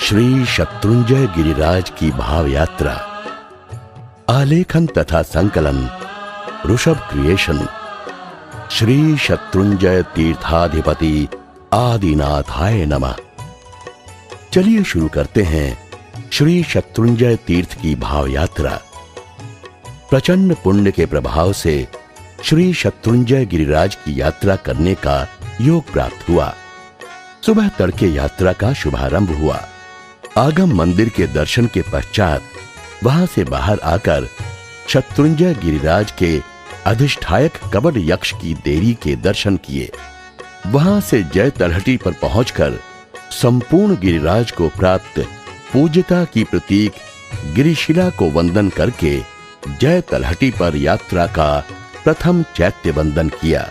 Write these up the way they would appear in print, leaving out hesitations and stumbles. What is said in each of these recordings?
श्री शत्रुंजय गिरिराज की भाव यात्रा। आलेखन तथा संकलन ऋषभ क्रिएशन। श्री शत्रुंजय तीर्थाधिपति आदिनाथाय नमः। चलिए शुरू करते हैं श्री शत्रुंजय तीर्थ की भाव यात्रा। प्रचंड पुण्य के प्रभाव से श्री शत्रुंजय गिरिराज की यात्रा करने का योग प्राप्त हुआ। सुबह तड़के यात्रा का शुभारंभ हुआ। आगम मंदिर के दर्शन के पश्चात वहां से बाहर आकर शत्रुंजय गिरिराज के अधिष्ठायक कबड यक्ष की देवी के दर्शन किए। वहां से जय तलहटी पर पहुंचकर संपूर्ण गिरिराज को प्राप्त पूज्यता की प्रतीक गिरिशिला को वंदन करके जय तलहटी पर यात्रा का प्रथम चैत्य वंदन किया।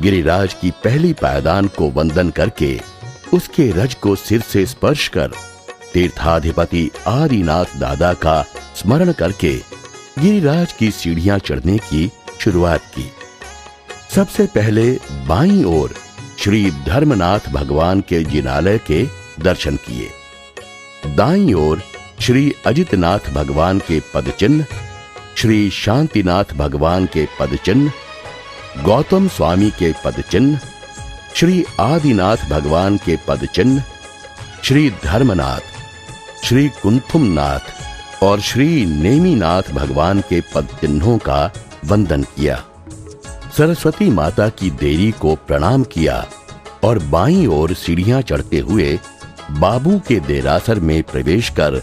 गिरिराज की पहली पायदान को वंदन करके उसके रज को सिर से स्पर्श कर तीर्थाधिपति आदिनाथ दादा का स्मरण करके गिरिराज की सीढ़ियां चढ़ने की शुरुआत की। सबसे पहले बाईं ओर श्री धर्मनाथ भगवान के जिनालय के दर्शन किए। दाईं ओर श्री अजितनाथ भगवान के पदचिन्ह, श्री शांतिनाथ भगवान के पदचिन्ह, गौतम स्वामी के पदचिन्ह, श्री आदिनाथ भगवान के पदचिन्ह, श्री धर्मनाथ, श्री कुंथुमनाथ और श्री नेमिनाथ भगवान के पदचिन्हों का वंदन किया। सरस्वती माता की देवी को प्रणाम किया और बाईं ओर सीढ़ियां चढ़ते हुए बाबू के देरासर में प्रवेश कर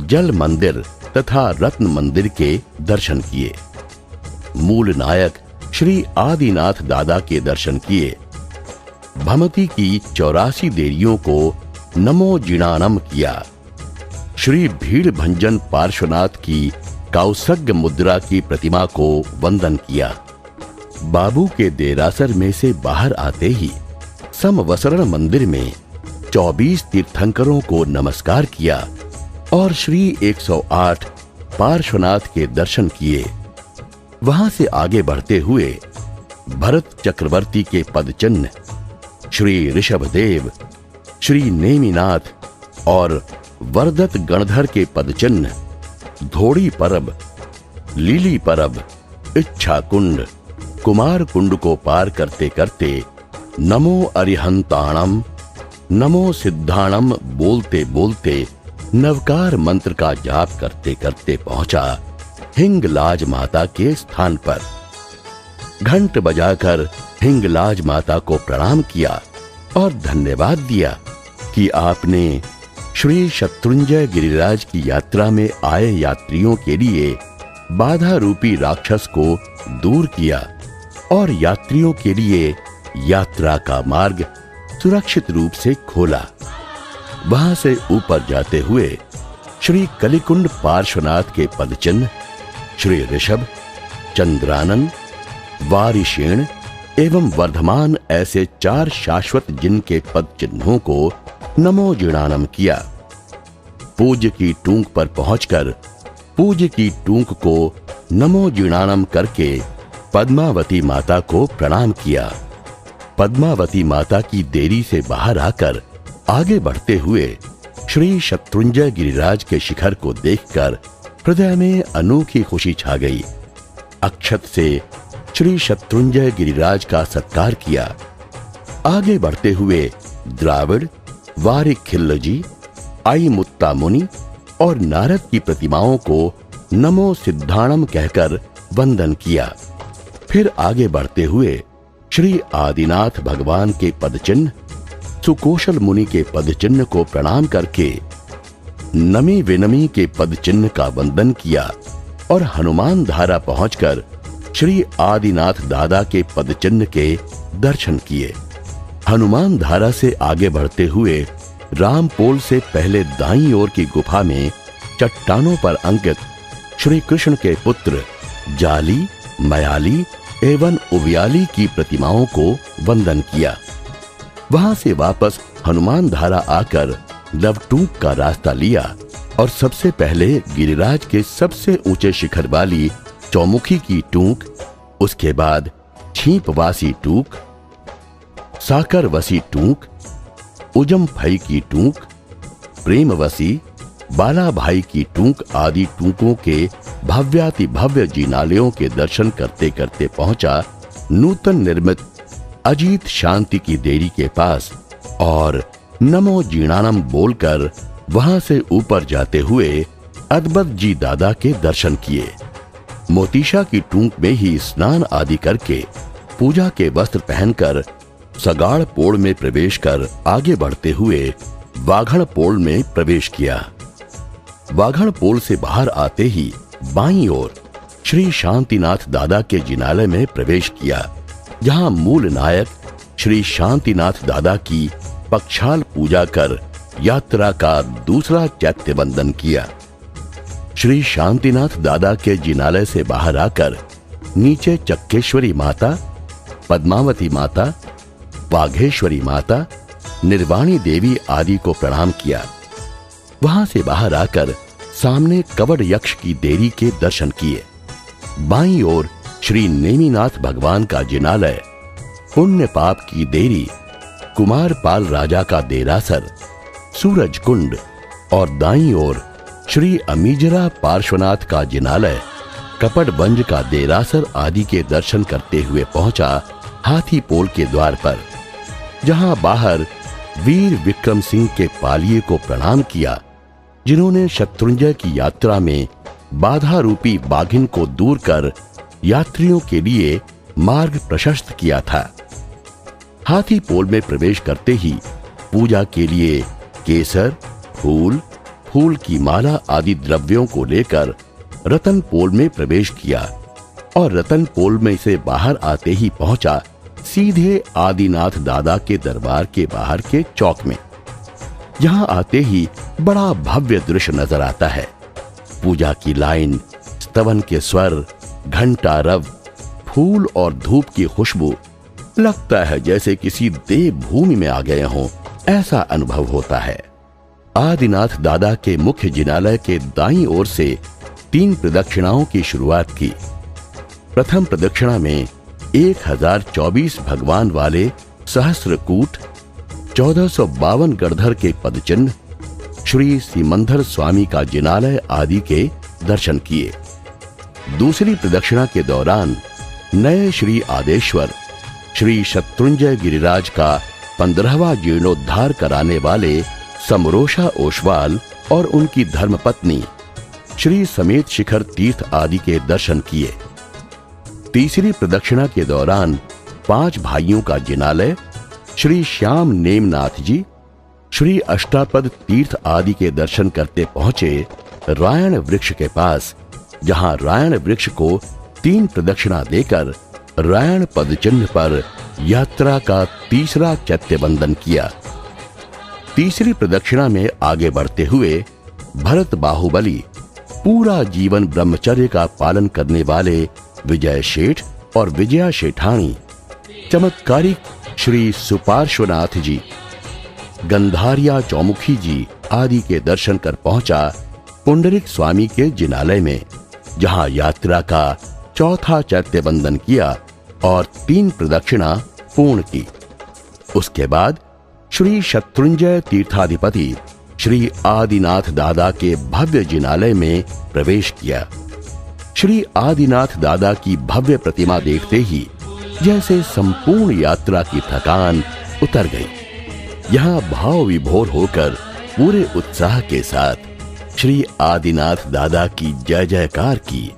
जल मंदिर तथा रत्न मंदिर के दर्शन किए। मूल नायक श्री आदिनाथ दादा के दर्शन किए। भमती की 84 देवियों को नमो जिणानम किया। श्री भीड़ भंजन पार्श्वनाथ की कौसग्य मुद्रा की प्रतिमा को वंदन किया। बाबू के देरासर में से बाहर आते ही समवसरण मंदिर में 24 तीर्थंकरों को नमस्कार किया और श्री 108 पार्श्वनाथ के दर्शन किए। वहां से आगे बढ़ते हुए भरत चक्रवर्ती के पदचिन्ह, श्री ऋषभदेव, श्री नेमिनाथ और वरदत्त गणधर के पदचिन्ह, धोड़ी परब, लीली परब, इच्छा कुंड, कुमार कुंड को पार करते करते नमो अरिहंताणम, नमो सिद्धाणम बोलते बोलते नवकार मंत्र का जाप करते करते पहुंचा हिंगलाज माता के स्थान पर। घंट बजाकर हिंगलाज माता को प्रणाम किया और धन्यवाद दिया कि आपने श्री शत्रुंजय गिरिराज की यात्रा में आए यात्रियों के लिए बाधा रूपी राक्षस को दूर किया और यात्रियों के लिए यात्रा का मार्ग सुरक्षित रूप से खोला। वहां से ऊपर जाते हुए श्री कलिकुंड पार्श्वनाथ के पदचिन्ह, श्री ऋषभ, चंद्रानन, वारिशेण एवं वर्धमान ऐसे 4 शाश्वत जिन के पद चिन्हों को नमो जिणानम किया। पूज्य की टूंक पर पहुंचकर पूज्य की टूंक को नमो जिणानम करके पद्मावती माता को प्रणाम किया। पद्मावती माता की देरी से बाहर आकर आगे बढ़ते हुए श्री शत्रुंजय गिरिराज के शिखर को देखकर हृदय में अनोखी खुशी छा गई। अक्षत से श्री शत्रुंजय गिरिराज का सत्कार किया। आगे बढ़ते हुए द्राविड़, वारिक खिल्लजी, आई मुत्ता मुनि और नारद की प्रतिमाओं को नमो सिद्धाणम कहकर वंदन किया। फिर आगे बढ़ते हुए श्री आदिनाथ भगवान के पदचिन्ह, सुकोशल मुनि के पदचिन्ह को प्रणाम करके नमी विनमी के पदचिन्ह का वंदन किया और हनुमान धारा पहुंचकर श्री आदिनाथ दादा के पदचिन्ह के दर्शन किए। हनुमान धारा से आगे बढ़ते हुए रामपोल से पहले दाईं ओर की गुफा में चट्टानों पर अंकित श्री कृष्ण के पुत्र जाली, मयाली एवं उवियाली की प्रतिमाओं को वंदन किया। वहां से वापस हनुमान धारा आकर लवटूक का रास्ता लिया और सबसे पहले गिरिराज के सबसे ऊंचे शिखर वाली चौमुखी की टूंक, उसके बाद छींपवासी टूक, साकरवसी टूक, उजमफई की टूक, प्रेमवशी, बाला भाई की टूंक आदि टूंकों के भव्याति भव्य जिनालयों के दर्शन करते करते पहुंचा नूतन निर्मित अजीत शांति की देरी के पास और नमो जीणानम बोलकर वहां से ऊपर जाते हुए अद्भुत जी दादा के दर्शन किए। मोतीशा की टूंक में ही स्नान आदि करके पूजा के वस्त्र पहनकर सगाड़ पोड़ में प्रवेश कर आगे बढ़ते हुए वाघड़ पोल में प्रवेश किया। वाघड़ पोल से बाहर आते ही बाईं ओर श्री शांतिनाथ दादा के जिनालय में प्रवेश किया, जहां मूल नायक श्री शांतिनाथ दादा की पक्षाल पूजा कर यात्रा का दूसरा चैत्य बंदन किया। श्री शांतिनाथ दादा के जिनालय से बाहर आकर नीचे चक्केश्वरी माता, पद्मावती माता, वाघेश्वरी माता, निर्वाणी देवी आदि को प्रणाम किया। वहां से बाहर आकर सामने कवड़ यक्ष की देरी के दर्शन किए। बाईं ओर श्री नेमिनाथ भगवान का जिनालय, पुण्य पाप की देरी, कुमारपाल राजा का देरासर, सूरज कुंड और दाईं ओर श्री अमीजरा पार्श्वनाथ का जिनालय, कपड़बंज का देरासर आदि के दर्शन करते हुए पहुंचा हाथी पोल के द्वार पर, जहां बाहर वीर विक्रम सिंह के पालिये को प्रणाम किया, जिन्होंने शत्रुंजय की यात्रा में बाधा रूपी बाघिन को दूर कर यात्रियों के लिए मार्ग प्रशस्त किया था। हाथी पोल में प्रवेश करते ही पूजा के लिए केसर, फूल, फूल की माला आदि द्रव्यों को लेकर रतन पोल में प्रवेश किया और रतन पोल में से बाहर आते ही पहुंचा सीधे आदिनाथ दादा के दरबार के बाहर के चौक में। यहां आते ही बड़ा भव्य दृश्य नजर आता है। पूजा की लाइन, स्तवन के स्वर, घंटा रव, फूल और धूप की खुशबू, लगता है जैसे किसी देवभूमि में आ गए हों, ऐसा अनुभव होता है। आदिनाथ दादा के मुख्य जिनालय के दाईं ओर से 3 प्रदक्षिणाओं की शुरुआत की। प्रथम प्रदक्षिणा में 1024 भगवान वाले सहस्त्रकूट, 1452 गणधर के पदचिन्ह, श्री सिमंदर स्वामी का जिनालय आदि के दर्शन किए। दूसरी प्रदक्षिणा के दौरान नए श्री आदेश्वर, श्री शत्रुंजय गिरिराज का 15वां जीर्णोद्धार कराने वाले समरोषा ओसवाल और उनकी धर्मपत्नी श्री समेत शिखर तीर्थ आदि के दर्शन किए। तीसरी प्रदक्षिणा के दौरान 5 भाइयों का जिनालय, श्री श्याम नेमनाथ जी, श्री अष्टापद तीर्थ आदि के दर्शन करते पहुंचे रायण वृक्ष के पास, जहां रायण वृक्ष को 3 प्रदक्षिणा देकर रायण पद चिन्ह पर यात्रा का तीसरा चैत्य बंदन किया। तीसरी प्रदक्षिणा में आगे बढ़ते हुए भरत बाहुबली, पूरा जीवन ब्रह्मचर्य का पालन करने वाले विजय शेठ और विजया शेठानी, चमत्कारिक श्री सुपार्श्वनाथ जी, गंधारिया चौमुखी जी आदि के दर्शन कर पहुंचा पुंडरिक स्वामी के जिनालय में, जहां यात्रा का चौथा चैत्य बंदन किया और 3 प्रदक्षिणा पूर्ण की। उसके बाद श्री शत्रुंजय तीर्थाधिपति श्री आदिनाथ दादा के भव्य जिनालय में प्रवेश किया। श्री आदिनाथ दादा की भव्य प्रतिमा देखते ही जैसे संपूर्ण यात्रा की थकान उतर गई। यहाँ भाव विभोर होकर पूरे उत्साह के साथ श्री आदिनाथ दादा की जय जयकार की।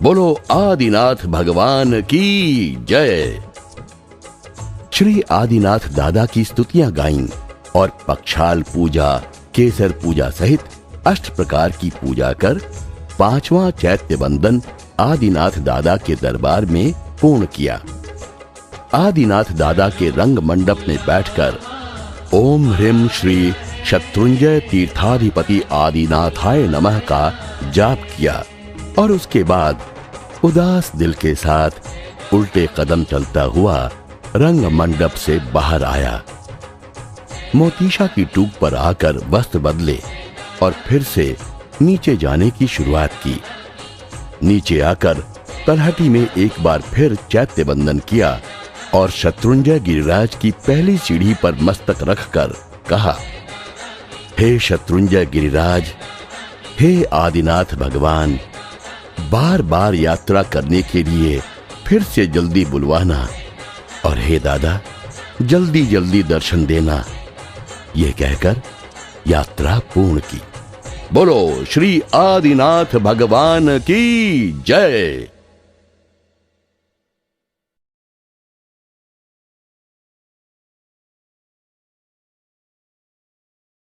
बोलो आदिनाथ भगवान की जय। श्री आदिनाथ दादा की स्तुतियां गाईं और पक्षाल पूजा, केसर पूजा सहित 8 प्रकार की पूजा कर 5वां चैत्य बंदन आदिनाथ दादा के दरबार में पूर्ण किया। आदिनाथ दादा के रंग मंडप में बैठकर ओम ह्रीं श्री शत्रुंजय तीर्थाधिपति आदिनाथाय नमः का जाप किया और उसके बाद उदास दिल के साथ उल्टे कदम चलता हुआ रंग मंडप से बाहर आया। मोतीशा की टूक पर आकर वस्त्र बदले और फिर से नीचे जाने की शुरुआत की। नीचे आकर तलहटी में एक बार फिर चैत्य बंदन किया और शत्रुंजय गिरिराज की पहली सीढ़ी पर मस्तक रखकर कहा, हे शत्रुंजय गिरिराज, हे आदिनाथ भगवान, बार बार यात्रा करने के लिए फिर से जल्दी बुलवाना और हे दादा जल्दी जल्दी दर्शन देना, यह कहकर यात्रा पूर्ण की। बोलो श्री आदिनाथ भगवान की जय।